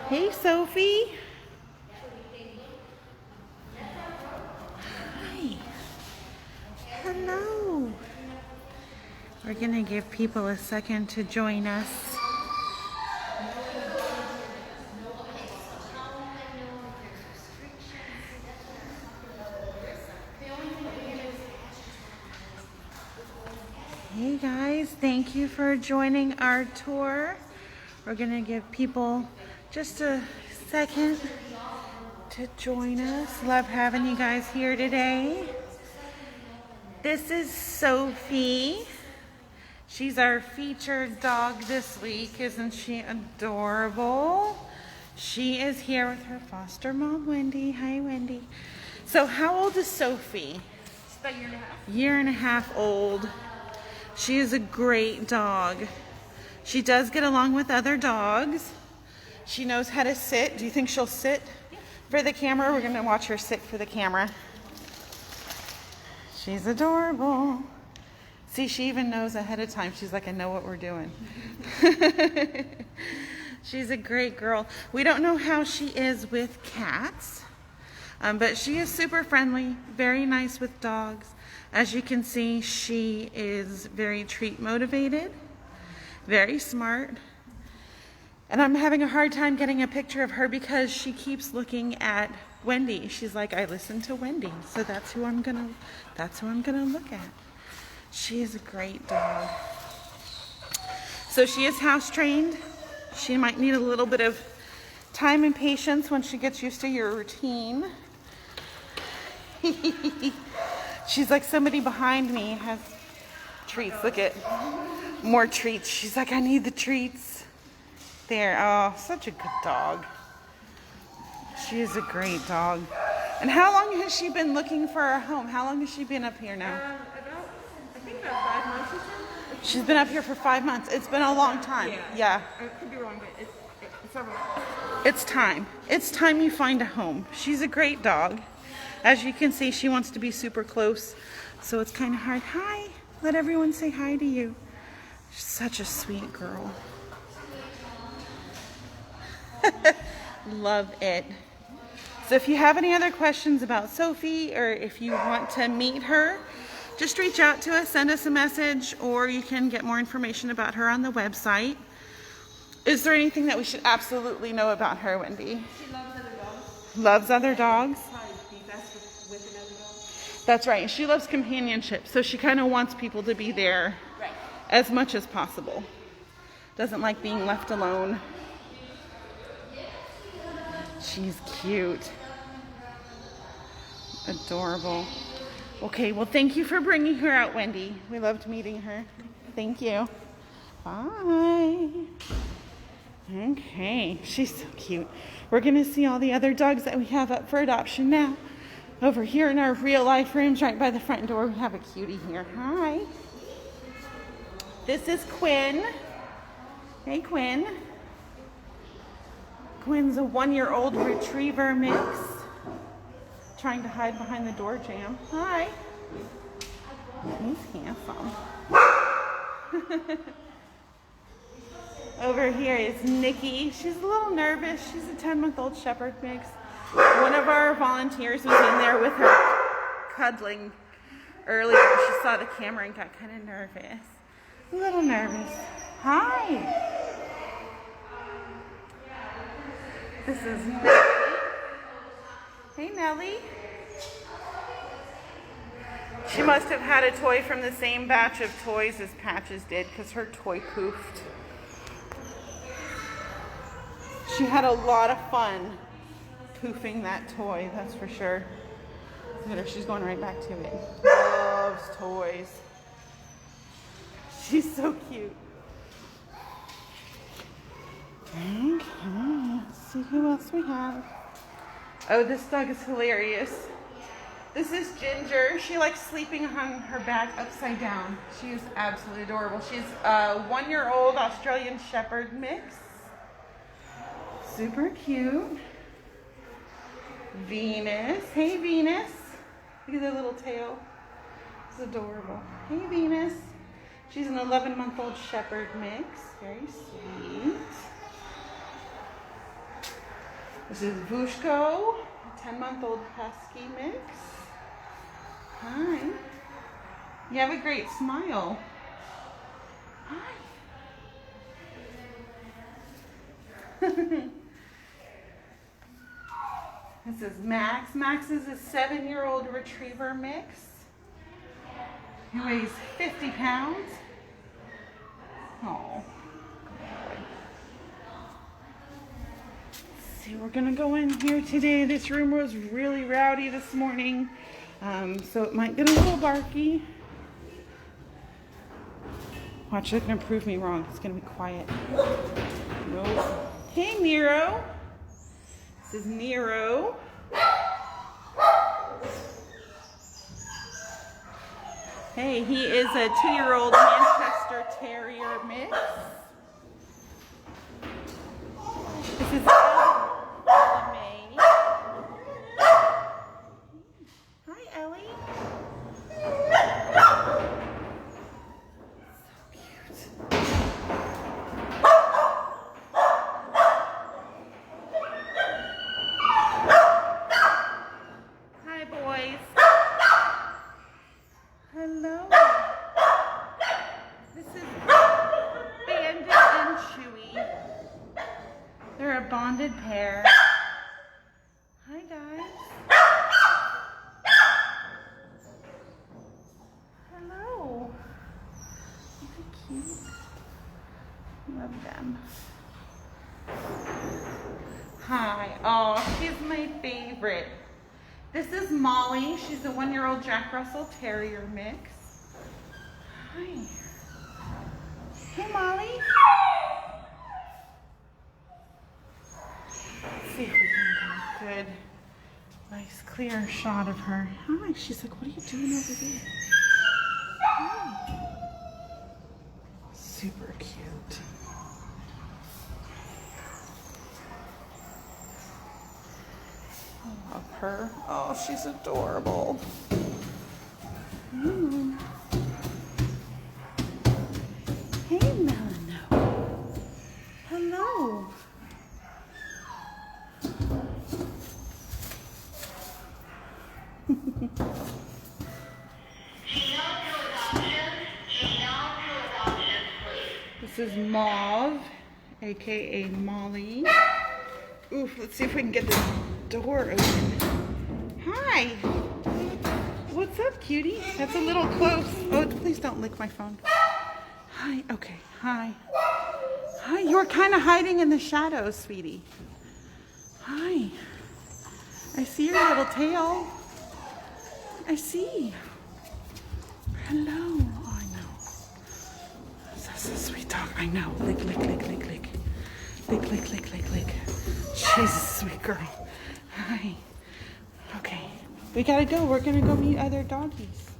Hey, Sophie. Hi. Hello. We're going to give people a second to join us. Hey guys, thank you for joining our tour. We're going to give people just a second to join us. Love having you guys here today. This is Sophie. She's our featured dog this week. Isn't she adorable? She is here with her foster mom, Wendy. Hi, Wendy. So how old is Sophie? She's about a year and a half. Year and a half old. She is a great dog. She does get along with other dogs. She knows how to sit. Do you think she'll sit for the camera? We're going to watch her sit for the camera. She's adorable. See, she even knows ahead of time. She's like, I know what we're doing. She's a great girl. We don't know how she is with cats, but she is super friendly, very nice with dogs. As you can see, she is very treat motivated, very smart. And I'm having a hard time getting a picture of her because she keeps looking at Wendy. She's like, I listen to Wendy, so that's who I'm gonna look at. She is a great dog. So she is house trained. She might need a little bit of time and patience when she gets used to your routine. She's like, somebody behind me has treats. Look at more treats. She's like, I need the treats. There. Oh, such a good dog. She is a great dog. And how long has she been looking for a home? How long has she been up here now? I think about 5 months or so. She's been up here for 5 months. It's been a long time. Yeah. I could be wrong, but it's several months. It's time. It's time you find a home. She's a great dog. As you can see, she wants to be super close, so it's kind of hard. Hi. Let everyone say hi to you. She's such a sweet girl. Love it. So if you have any other questions about Sophie, or if you want to meet her, just reach out to us, send us a message, or you can get more information about her on the website. Is there anything that we should absolutely know about her, Wendy? She loves other dogs. Loves other dogs? Probably be best with another dog. That's right. She loves companionship, so she kind of wants people to be there as much as possible. Doesn't like being left alone. She's cute. Adorable. Okay, well, thank you for bringing her out, Wendy. We loved meeting her. Thank you. Bye. Okay, she's so cute. We're going to see all the other dogs that we have up for adoption now. Over here in our real life rooms right by the front door, we have a cutie here. Hi. This is Quinn. Hey, Quinn. Quinn's a 1-year-old retriever mix. Trying to hide behind the door jamb. Hi. He's handsome. Over here is Nikki. She's a little nervous. She's a 10-month-old shepherd mix. One of our volunteers was in there with her cuddling earlier. She saw the camera and got kind of nervous. A little nervous. Hi. This is Nellie. Hey, Nellie. She must have had a toy from the same batch of toys as Patches did, because her toy poofed. She had a lot of fun poofing that toy, that's for sure. Look at her, she's going right back to it. Loves toys. She's so cute. Okay, let's see who else we have. Oh, this dog is hilarious. This is Ginger. She likes sleeping on her back upside down. She is absolutely adorable. She's a 1-year-old Australian Shepherd mix. Super cute. Venus. Hey, Venus. Look at her little tail. It's adorable. Hey, Venus. She's an 11-month-old Shepherd mix. Very sweet. This is Vushko, a 10-month-old husky mix. Hi. You have a great smile. Hi. This is Max. Max is a 7-year-old retriever mix. He weighs 50 pounds. Oh. Let's see, we're gonna go in here today. This room was really rowdy this morning, so it might get a little barky. Watch, they're gonna prove me wrong. It's gonna be quiet. Nope. Hey, Nero. This is Nero. Hey, he is a 2-year-old Manchester Terrier mix. This is Ella May. Hi, Ellie. Hello. This is Bandit and Chewy. They're a bonded pair. Hi, guys. Hello. Isn't it cute? Love them. Hi. Oh, she's my favorite. This is Molly. She's a 1-year-old Jack Russell Terrier mix. Hi. Hey, Molly. Let's see if we can get a good, nice, clear shot of her. Hi. She's like, what are you doing over there? Hi. Super cute. I love her. Oh, she's adorable. Hey, Melano. Hello. This is Mauve, aka Molly. Oof, let's see if we can get this door open. Hi. What's up, cutie? That's a little close. Oh, please don't lick my phone. Hi. Okay. Hi. Hi. You were kind of hiding in the shadows, sweetie. Hi. I see your little tail. I see. Hello. Oh, I know. That's a sweet dog. I know. Lick, lick, lick, lick, lick. Lick, lick, lick, lick, lick. She's a sweet girl. Hi. Okay. We gotta go. We're gonna go meet other doggies.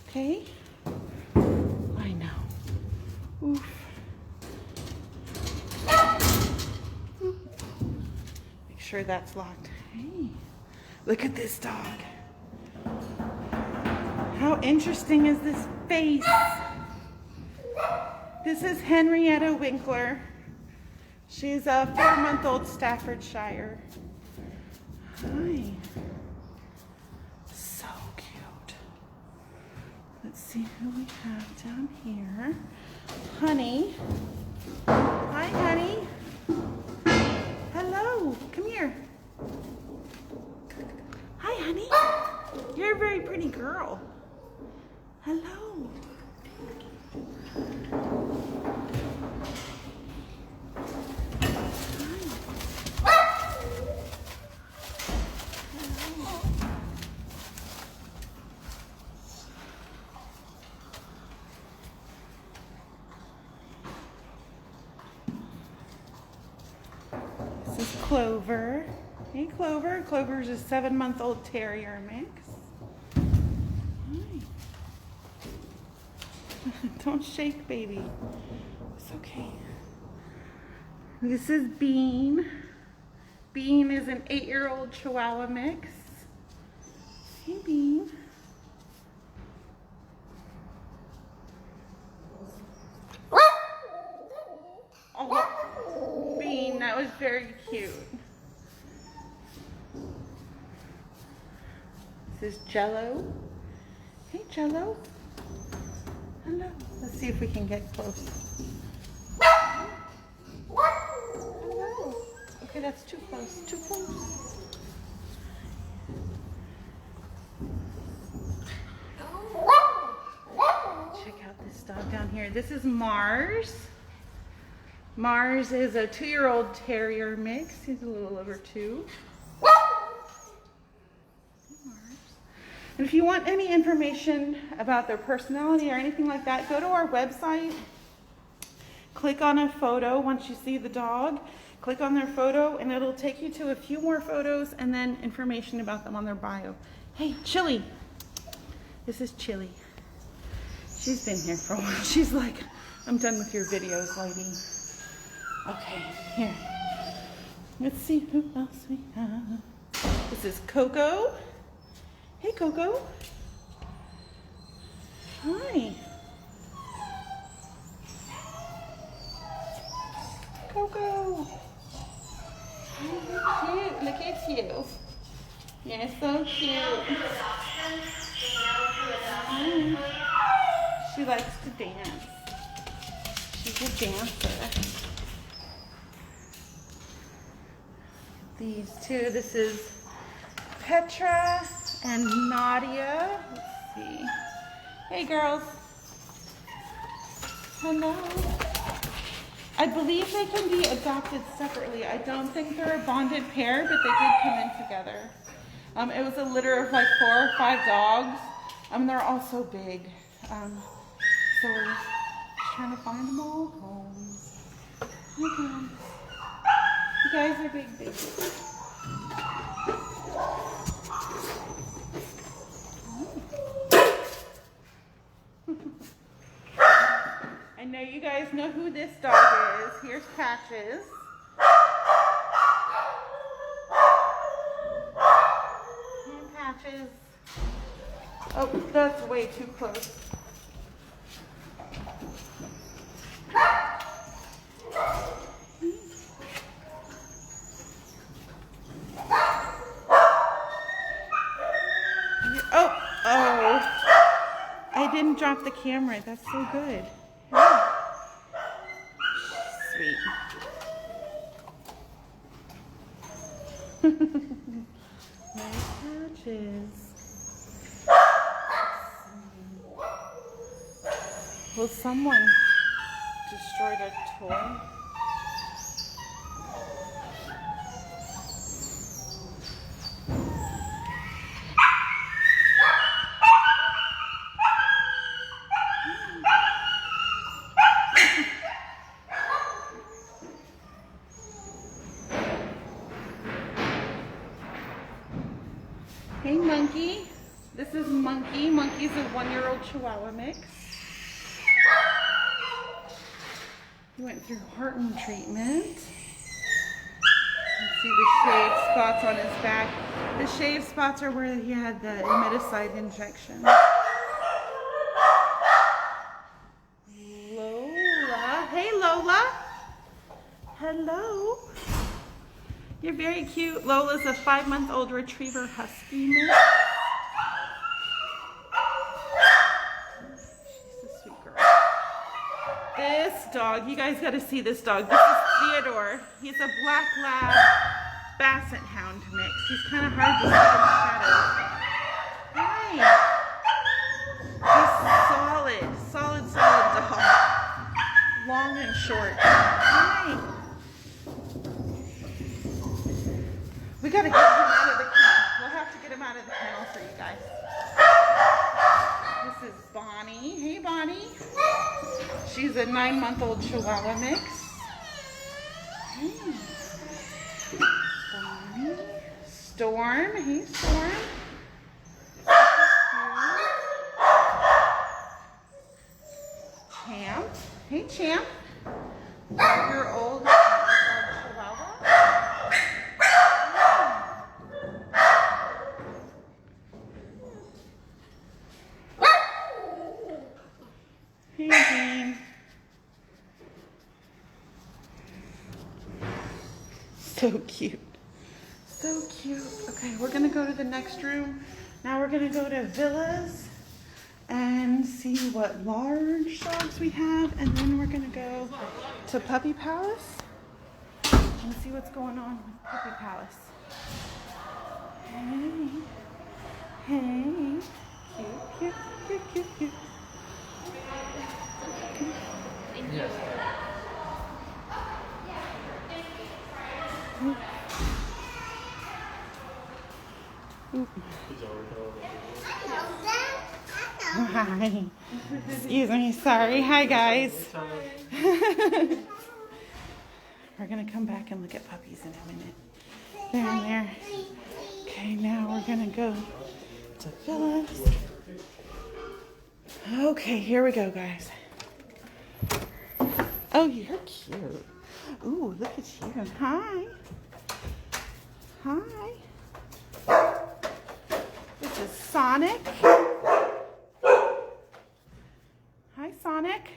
Okay? I know. Oof. Make sure that's locked. Hey. Look at this dog. How interesting is this face? This is Henrietta Winkler. She's a 4-month-old Staffordshire. Hi. So cute. Let's see who we have down here. Honey. Hi, honey. Hello. Come here. Hi, honey. You're a very pretty girl. Hello. This is Clover. Hey, Clover. Clover's a 7-month-old terrier mix. Hi. Don't shake, baby. It's okay. This is Bean. Bean is an 8-year-old Chihuahua mix. Hey, Bean. Oh, Bean, that was very cute. is Jello. Hey, Jello. Hello. Let's see if we can get close. Hello. Okay, that's too close. Too close. Check out this dog down here. This is Mars. Mars is a 2-year-old terrier mix. He's a little over 2. And if you want any information about their personality or anything like that, go to our website, click on a photo. Once you see the dog, click on their photo and it'll take you to a few more photos and then information about them on their bio. Hey, Chili. This is Chili. She's been here for a while. She's like, I'm done with your videos, lady. Okay, here. Let's see who else we have. This is Coco. Hey, Coco. Hi. Coco. Oh, you're cute. Look at you. You're so cute. She likes to dance. She's a dancer. These two. This is Petra and Nadia. Let's see. Hey, girls. Hello. I believe they can be adopted separately. I don't think they're a bonded pair, but they did come in together. It was a litter of like 4 or 5 dogs. They're all so big. So we're just trying to find them all homes. Okay. You guys are big babies. I know you guys know who this dog is. Here's Patches. And Patches. Oh, that's way too close. Oh, I didn't drop the camera. That's so good. Yeah. Sweet. Nice Patches. Well, someone destroyed a toy. Hey, Monkey. This is Monkey. Monkey's a 1-year-old Chihuahua mix. He went through Heartland treatment. You see the shaved spots on his back. The shaved spots are where he had the imiticide injection. Lola. Hey, Lola. Hello. You're very cute. Lola's a 5-month-old retriever husky mix. She's a sweet girl. This dog, you guys got to see this dog. This is Theodore. He's a black lab basset hound mix. He's kind of hard to see in the shadow. Hi. He's solid dog. Long and short. Hi. We gotta get him out of the kennel. We'll have to get him out of the kennel for you guys. This is Bonnie. Hey, Bonnie. She's a 9-month-old Chihuahua mix. Hey. Bonnie. Storm. Hey, Storm. Champ. Hey, Champ. 5-year-old Chihuahua. Hey, Dean. So cute. So cute. Okay, we're going to go to the next room. Now we're gonna go to Villas and see what large dogs we have, and then we're gonna go to Puppy Palace and see what's going on with Puppy Palace. Hey, hey, cute, cute, cute, cute, cute. Yes. Hi. Excuse me, sorry. Hi, guys. We're going to come back and look at puppies in a minute. There and there. Okay, now we're going to go to Phyllis. Okay, here we go, guys. Oh, you're cute. Ooh, look at you. Hi. Hi. This is Sonic. Hi, Sonic.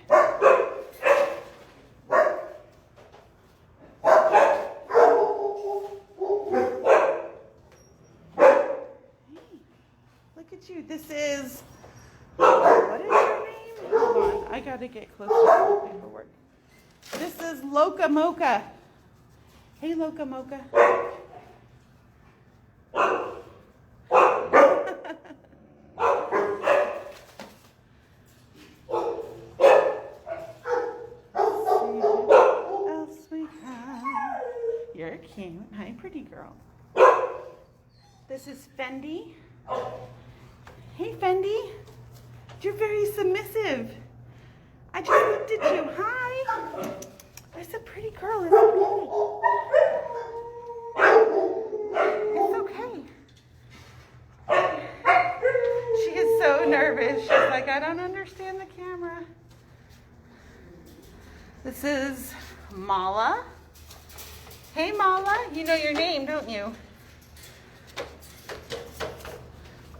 Look at you. This is, what is your name? Hold on, I gotta get closer to the paperwork. This is Loca Mocha. Hey, Loca Mocha. What else we have? You're cute. Hi, pretty girl. This is Fendi. Hey, Fendi. You're very submissive. I just looked at you. Hi. That's a pretty girl, isn't it? It's okay. She is so nervous. She's like, I don't understand the camera. This is Mala. Hey, Mala. You know your name, don't you?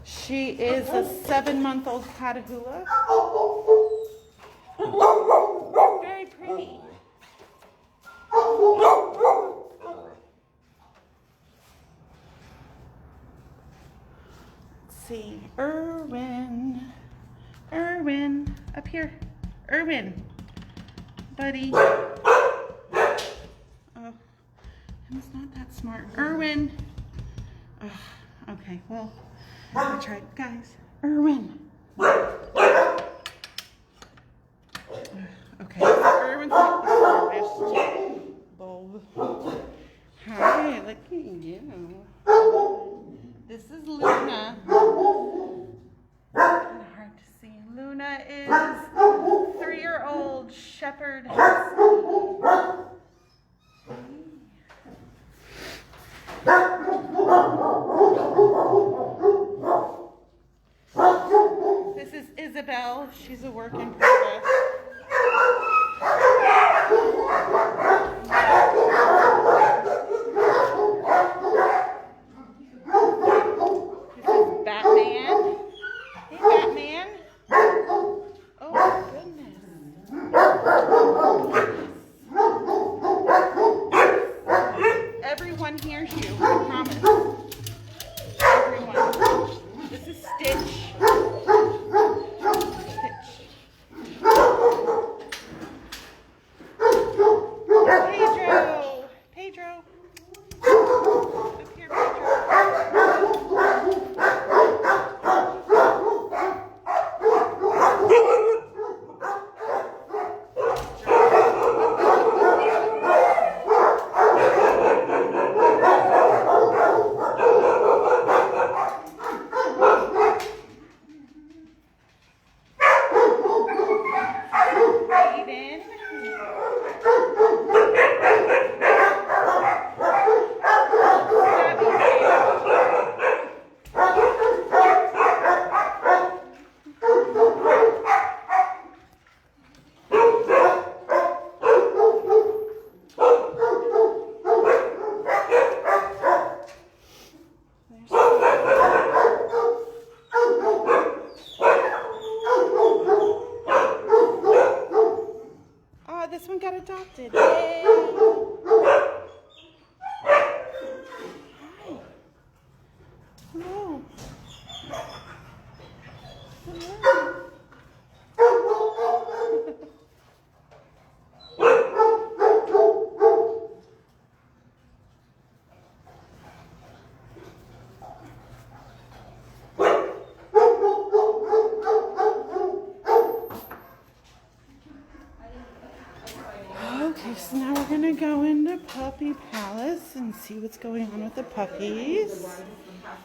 She is a 7-month-old Catahoula. Very pretty. Let's see. Irwin, up here. Irwin, buddy. Oh, he's not that smart. Irwin. Oh, okay, well, I tried. Guys, Irwin. Okay, Irwin's like the smartest bulb. Hi, look at you. This is Luna. Kind of hard to see. Luna is 3-year-old shepherd husky. This is Isabel. She's a work in progress. This is Batman. Hey, Batman. Oh, goodness. Everyone hears you, I promise. Everyone. This is Stitch. Pedro. Up here, this one got adopted. Yay! Hi. Hello. gonna go into Puppy Palace and see what's going on with the puppies.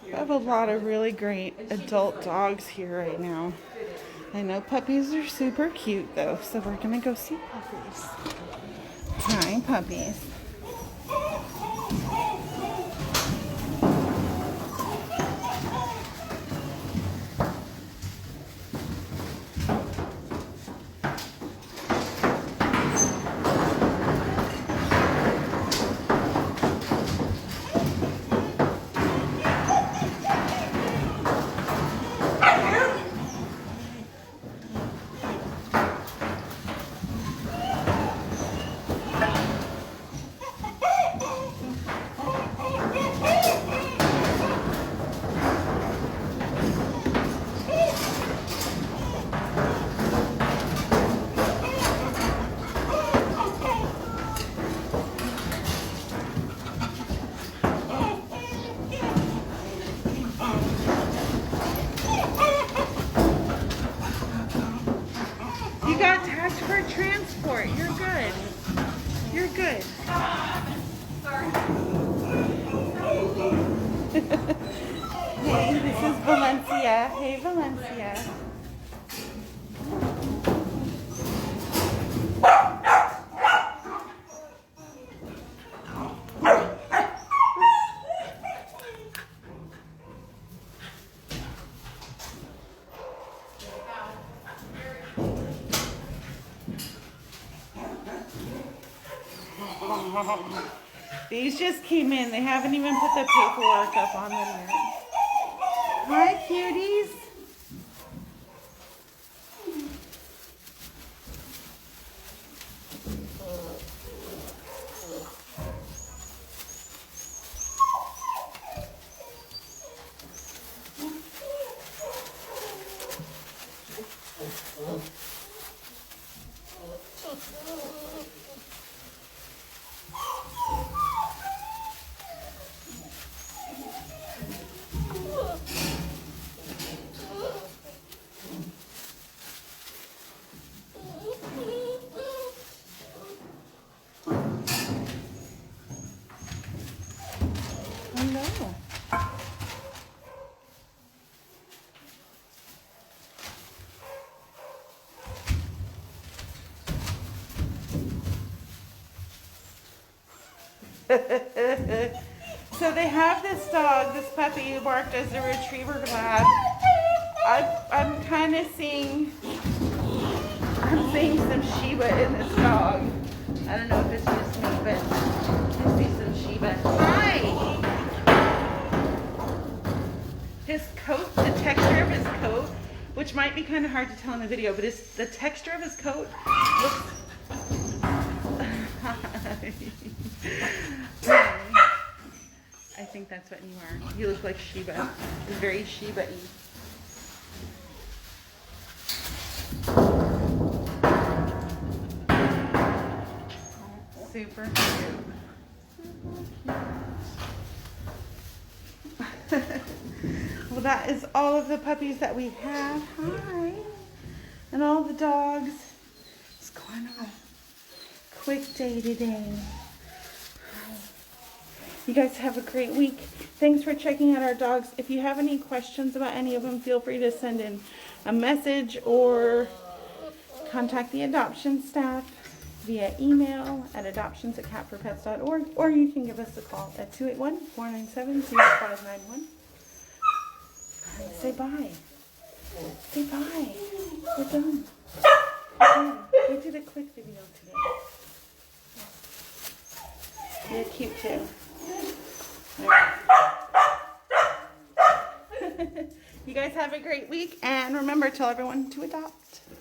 We have a lot of really great adult dogs here right now. I know puppies are super cute though, so we're gonna go see puppies. Hi, puppies. You got tagged for transport. You're good. You're good. Sorry. Hey, this is Valencia. Hey, Valencia. These just came in. They haven't even put the paperwork up on them yet. Hi, cuties. Hello. So they have this dog, this puppy who barked as a retriever lab. I'm kind of seeing, I'm seeing some Shiba in this dog. I don't know if it's just me, but I see some Shiba. Hi! His coat, the texture of his coat, which might be kind of hard to tell in the video, but the texture of his coat looks... I think that's what you are. You look like Shiba. It's very Shiba-y. Super cute. Well, that is all of the puppies that we have. Hi. And all the dogs. It's kind of a quick day today. You guys have a great week. Thanks for checking out our dogs. If you have any questions about any of them, feel free to send in a message or contact the adoption staff via email at adoptions@CAP4pets.org, or you can give us a call at 281-497-0591. Say bye. Say bye. We're done. We did a quick video today. You're cute too. You guys have a great week, and remember, tell everyone to adopt.